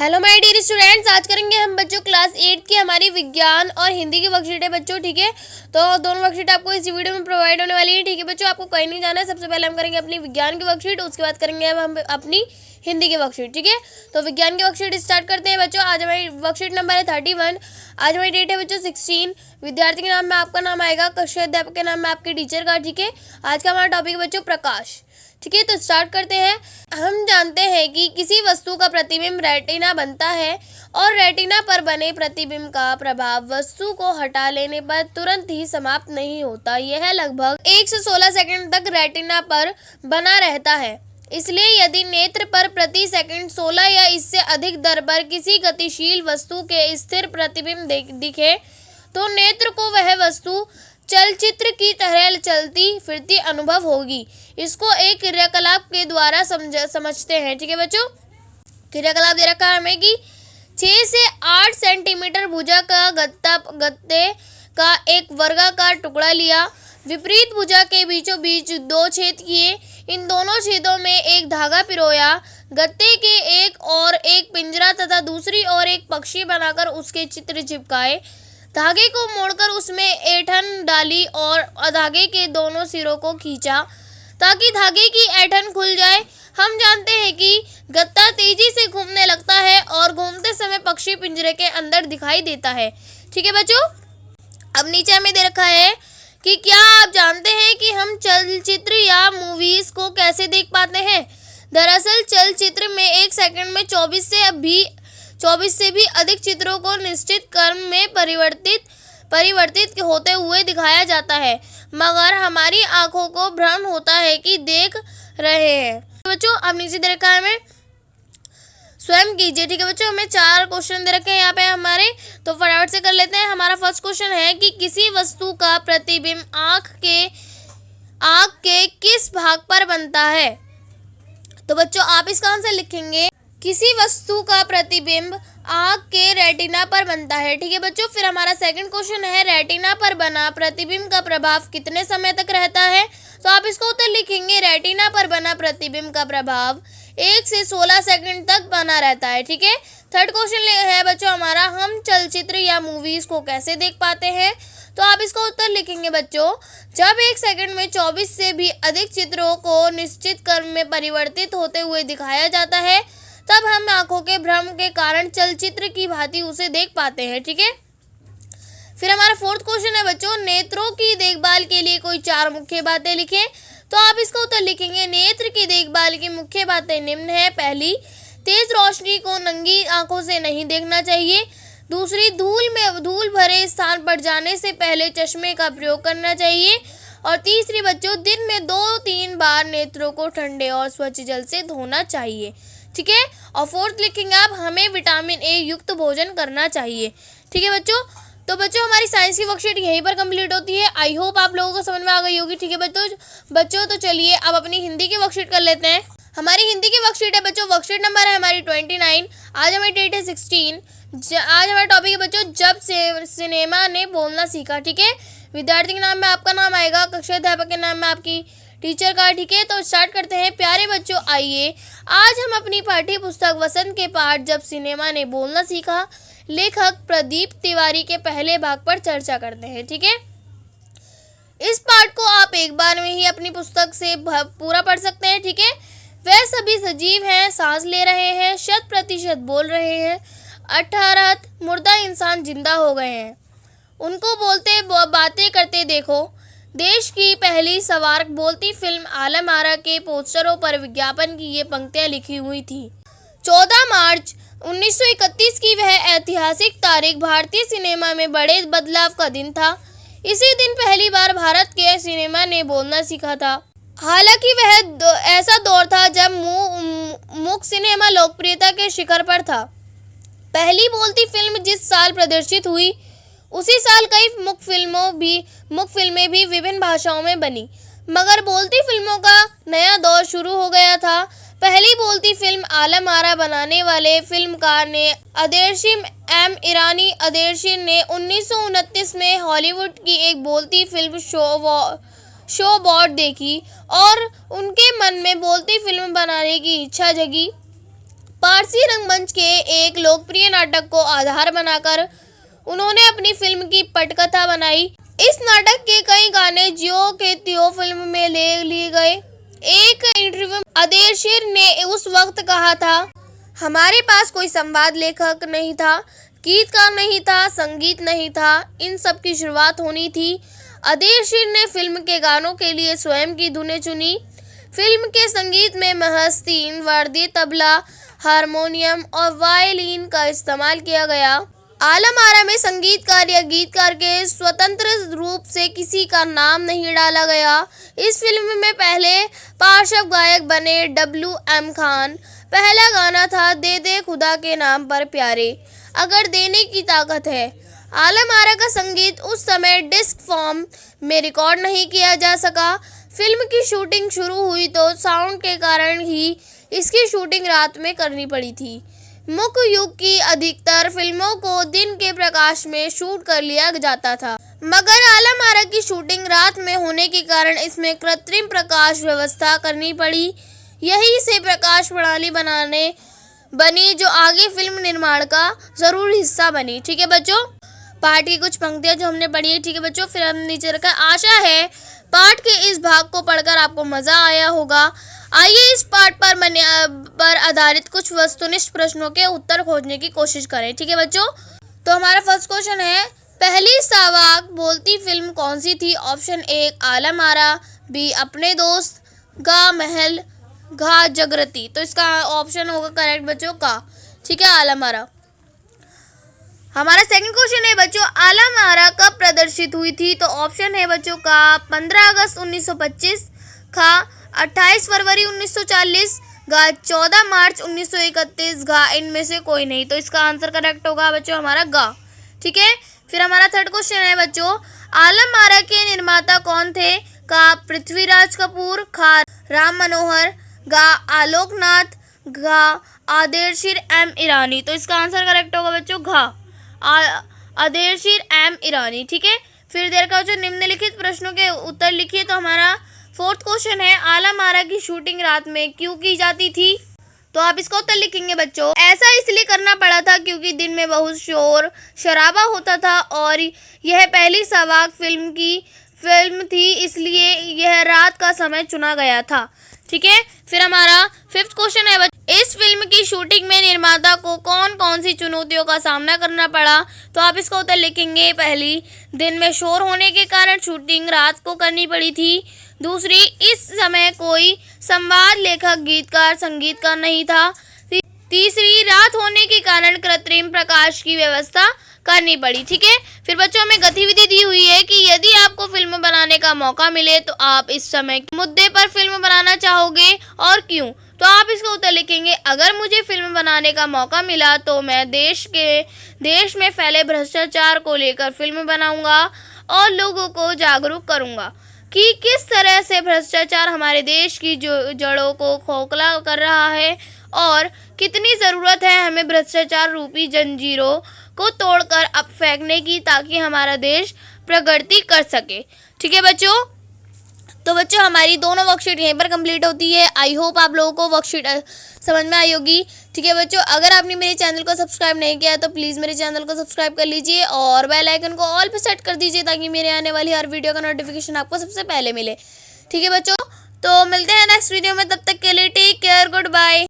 Hello my dear students, आज करेंगे हम बच्चों क्लास 8 की हमारी विज्ञान और हिंदी की वर्कशीट है बच्चों। ठीक है, तो दोनों वर्कशीट आपको इस वीडियो में प्रोवाइड होने वाली है। ठीक है बच्चों, आपको कहीं नहीं जाना है। सबसे पहले हम करेंगे अपनी विज्ञान की वर्कशीट, उसके बाद करेंगे अब हम अपनी हिंदी की वर्कशीट। ठीक है, तो विज्ञान की वर्कशीट स्टार्ट करते हैं बच्चों। आज हमारी वर्कशीट नंबर है 31। आज हमारी डेट है बच्चों 16। विद्यार्थी के नाम में आपका नाम आएगा, कक्षा अध्यापक के नाम में आपके टीचर का। ठीक है, आज का हमारा टॉपिक है बच्चों प्रकाश। ठीक है, तो स्टार्ट करते हैं। हम जानते हैं कि किसी वस्तु का प्रतिबिंब रेटिना बनता है और रेटिना पर बने प्रतिबिंब का प्रभाव वस्तु को हटा लेने पर तुरंत ही समाप्त नहीं होता। यह लगभग 1 से 16 सेकंड तक रेटिना पर बना रहता है। इसलिए यदि नेत्र पर प्रति सेकंड 16 या इससे अधिक दर पर किसी गतिशील वस्तु के स्थिर प्रतिबिंब दिखे तो नेत्र को वह वस्तु चलचित्र की तरह चलती फिरती अनुभव होगी। इसको एक क्रियाकलाप के द्वारा समझते हैं। ठीक है बच्चों, क्रियाकलाप दे रखा है हमें कि 6 से 8 सेंटीमीटर भुजा का गत्ते का एक वर्गाकार टुकड़ा लिया, विपरीत भुजा के बीचों बीच 2 छेद किए, इन दोनों छेदों में एक धागा पिरोया, गत्ते के एक और एक पिंजरा तथा दूसरी ओर एक पक्षी बनाकर उसके चित्र चिपकाए, धागे को मोड़कर उसमें ऐंठन डाली और धागे के दोनों सिरों को खींचा ताकि धागे की ऐंठन खुल जाए। हम जानते हैं कि गत्ता तेजी से घूमने लगता है और घूमते समय पक्षी पिंजरे के अंदर दिखाई देता है। ठीक है बच्चों, अब नीचे हमें दे रखा है कि क्या आप जानते हैं कि हम चलचित्र या मूवीज को कैसे देख पाते हैं। दरअसल चलचित्र में 1 सेकंड में 24 से भी अधिक चित्रों को निश्चित क्रम में परिवर्तित होते हुए दिखाया जाता है, मगर हमारी आंखों को भ्रम होता है कि देख रहे हैं। बच्चों अब नीचे दे रखा है हमें स्वयं कीजिए। ठीक है बच्चों, हमें 4 क्वेश्चन दे रखे हैं यहाँ पे हमारे, तो फटाफट से कर लेते हैं। हमारा फर्स्ट क्वेश्चन है कि किसी वस्तु का प्रतिबिंब आँख के किस भाग पर बनता है। तो बच्चों आप इसका आंसर लिखेंगे किसी वस्तु का प्रतिबिंब आँख के रेटिना पर बनता है। ठीक है बच्चों, फिर हमारा सेकंड क्वेश्चन है रेटिना पर बना प्रतिबिंब का प्रभाव कितने समय तक रहता है। तो आप इसको उत्तर लिखेंगे रेटिना पर बना प्रतिबिंब का प्रभाव 1 से 16 सेकंड तक बना रहता है। ठीक है, थर्ड क्वेश्चन है बच्चों हमारा हम चलचित्र या मूवीज को कैसे देख पाते हैं। तो आप इसका उत्तर लिखेंगे बच्चों जब 1 सेकंड में 24 से भी अधिक चित्रों को निश्चित क्रम में परिवर्तित होते हुए दिखाया जाता है तब हम आंखों के भ्रम के कारण चलचित्र की भांति उसे देख पाते हैं। ठीक है, फिर हमारा फोर्थ क्वेश्चन है बच्चों नेत्रों की देखभाल के लिए कोई 4 मुख्य बातें लिखें। तो आप इसका उत्तर लिखेंगे नेत्र की देखभाल की मुख्य बातें निम्न है। पहली, तेज रोशनी को नंगी आंखों से नहीं देखना चाहिए। दूसरी, धूल भरे स्थान पर जाने से पहले चश्मे का प्रयोग करना चाहिए। और तीसरी बच्चों दिन में 2-3 बार नेत्रों को ठंडे और स्वच्छ जल से धोना चाहिए। ठीक है, और फोर्थ लिखेंगे आप हमें विटामिन ए युक्त भोजन करना चाहिए। ठीक है बच्चों, तो बच्चों हमारी साइंस की वर्कशीट यहीं पर कंप्लीट होती है। आई होप आप लोगों को समझ में आ गई होगी। ठीक है बच्चों तो चलिए अब अपनी हिंदी की वर्कशीट कर लेते हैं। हमारी हिंदी की वर्कशीट है बच्चों, वर्कशीट नंबर है हमारी 29। आज हमारी डेट है 16। आज हमारा टॉपिक है बच्चों जब सिनेमा ने बोलना सीखा। ठीक है, विद्यार्थी के नाम में आपका नाम आएगा, कक्षा अध्यापक के नाम में आपकी टीचर का। ठीक है, तो स्टार्ट करते हैं। प्यारे बच्चों आइए आज हम अपनी पाठ्य पुस्तक वसंत के पाठ जब सिनेमा ने बोलना सीखा लेखक प्रदीप तिवारी के पहले भाग पर चर्चा करते हैं। ठीक है, इस पाठ को आप एक बार में ही अपनी पुस्तक से पूरा पढ़ सकते हैं। ठीक है, वह सभी सजीव हैं, सांस ले रहे हैं, 100% बोल रहे हैं, 18 मुर्दा इंसान जिंदा हो गए हैं, उनको बोलते बातें करते देखो। देश की पहली सवार बोलती फिल्म आलम आरा के पोस्टरों पर विज्ञापन की ये पंक्तियां लिखी हुई थी। 14 मार्च 1931 की वह ऐतिहासिक तारीख भारतीय सिनेमा में बड़े बदलाव का दिन था। इसी दिन पहली बार भारत के सिनेमा ने बोलना सीखा था। हालांकि वह ऐसा दौर था जब मूक सिनेमा लोकप्रियता के शिखर पर था। पहली बोलती फिल्म जिस साल प्रदर्शित हुई उसी साल कई मुख्य फिल्में भी विभिन्न भाषाओं में बनी, मगर बोलती फिल्मों का नया दौर शुरू हो गया था। पहली बोलती फिल्म आलम आरा बनाने वाले फिल्मकार ने अदेशी ने 1929 में हॉलीवुड की एक बोलती फिल्म शो बॉट देखी और उनके मन में बोलती फिल्म बनाने की इच्छा जगी। पारसी रंगमंच के एक लोकप्रिय नाटक को आधार बनाकर उन्होंने अपनी फिल्म की पटकथा बनाई। इस नाटक के कई गाने ज्यों के त्यों फिल्म में ले लिए गए। एक इंटरव्यू में अर्देशीर ने उस वक्त कहा था, हमारे पास कोई संवाद लेखक नहीं था, गीतकार नहीं था, संगीत नहीं था, इन सब की शुरुआत होनी थी। अर्देशीर ने फिल्म के गानों के लिए स्वयं की धुनें चुनी। फिल्म के संगीत में महज 3 वाद्य तबला, हारमोनियम और वायलिन का इस्तेमाल किया गया। आलम आरा में संगीतकार या गीतकार के स्वतंत्र रूप से किसी का नाम नहीं डाला गया। इस फिल्म में पहले पार्श्व गायक बने WM खान। पहला गाना था दे दे खुदा के नाम पर प्यारे, अगर देने की ताकत है। आलम आरा का संगीत उस समय डिस्क फॉर्म में रिकॉर्ड नहीं किया जा सका। फिल्म की शूटिंग शुरू हुई तो साउंड के कारण ही इसकी शूटिंग रात में करनी पड़ी थी। मुख्य युग की अधिकतर फिल्मों को दिन के प्रकाश में शूट कर लिया जाता था, मगर आलम आरा की शूटिंग रात में होने के कारण इसमें कृत्रिम प्रकाश व्यवस्था करनी पड़ी। यही से प्रकाश प्रणाली बनी जो आगे फिल्म निर्माण का जरूर हिस्सा बनी। ठीक है बच्चों, पाठ की कुछ पंक्तियां जो हमने पढ़ी है। ठीक है बच्चों, फिर हम नीचे रखा। आशा है पाठ के इस भाग को पढ़कर आपको मजा आया होगा। आइए इस पाठ पर आधारित कुछ वस्तुनिष्ठ प्रश्नों के उत्तर खोजने की कोशिश करें। ठीक है बच्चों, तो हमारा फर्स्ट क्वेश्चन है, पहली सावाक बोलती फिल्म कौन सी थी? ऑप्शन 1 आलम आरा, बी अपने दोस्त, गा महल, घा जगरती। तो इसका ऑप्शन होगा करेक्ट बच्चों का। ठीक है, आलम आरा। हमारा सेकंड क्वेश्चन है बच्चों, आलम आरा कब प्रदर्शित हुई थी? तो ऑप्शन है बच्चों का 15 अगस्त 1925, खा 28 फरवरी 1940, गा 14 मार्च 1931, गा इनमें से कोई नहीं। तो इसका आंसर करेक्ट होगा बच्चों हमारा गा। ठीक है, फिर हमारा थर्ड क्वेश्चन है बच्चों, आलम आरा के निर्माता कौन थे? का पृथ्वीराज कपूर, खा राम मनोहर, गा आलोकनाथ, घा अर्देशीर M ईरानी। तो इसका आंसर करेक्ट होगा बच्चों घा अर्देशीर M ईरानी। ठीक है, फिर देर का जो निम्नलिखित प्रश्नों के उत्तर लिखिए। तो हमारा फोर्थ क्वेश्चन है, आलम आरा की शूटिंग रात में क्यों की जाती थी? तो आप इसका उत्तर लिखेंगे बच्चों, ऐसा इसलिए करना पड़ा था क्योंकि दिन में बहुत शोर शराबा होता था और यह पहली सावाक फिल्म थी, इसलिए यह रात का समय चुना गया था। ठीक है, फिर हमारा फिफ्थ क्वेश्चन है, इस फिल्म की शूटिंग में निर्माता को कौन कौन सी चुनौतियों का सामना करना पड़ा? तो आप इसका उत्तर लिखेंगे, पहली, दिन में शोर होने के कारण शूटिंग रात को करनी पड़ी थी। दूसरी, इस समय कोई संवाद लेखक, गीतकार, संगीतकार नहीं था। तीसरी, रात होने के कारण कृत्रिम प्रकाश की व्यवस्था करनी पड़ी। ठीक है, फिर बच्चों में गतिविधि दी हुई है कि यदि आपको फिल्म बनाने का मौका मिले तो आप इस समय के मुद्दे पर फिल्म बनाना चाहोगे और क्यों? तो आप इसका उत्तर लिखेंगे, अगर मुझे फिल्म बनाने का मौका मिला तो मैं देश में फैले भ्रष्टाचार को लेकर फिल्म बनाऊंगा और लोगों को जागरूक करूंगा कि किस तरह से भ्रष्टाचार हमारे देश की जड़ों को खोखला कर रहा है और कितनी ज़रूरत है हमें भ्रष्टाचार रूपी जंजीरों को तोड़कर अब फेंकने की, ताकि हमारा देश प्रगति कर सके। ठीक है बच्चों, तो बच्चों हमारी दोनों वर्कशीट यहीं पर कंप्लीट होती है। आई होप आप लोगों को वर्कशीट समझ में आई होगी। ठीक है बच्चों, अगर आपने मेरे चैनल को सब्सक्राइब नहीं किया है तो प्लीज़ मेरे चैनल को सब्सक्राइब कर लीजिए और बेल आइकन को ऑल पे सेट कर दीजिए ताकि मेरे आने वाली हर वीडियो का नोटिफिकेशन आपको सबसे पहले मिले। ठीक है बच्चों, तो मिलते हैं नेक्स्ट वीडियो में, तब तक के लिए टेक केयर, गुड बाय।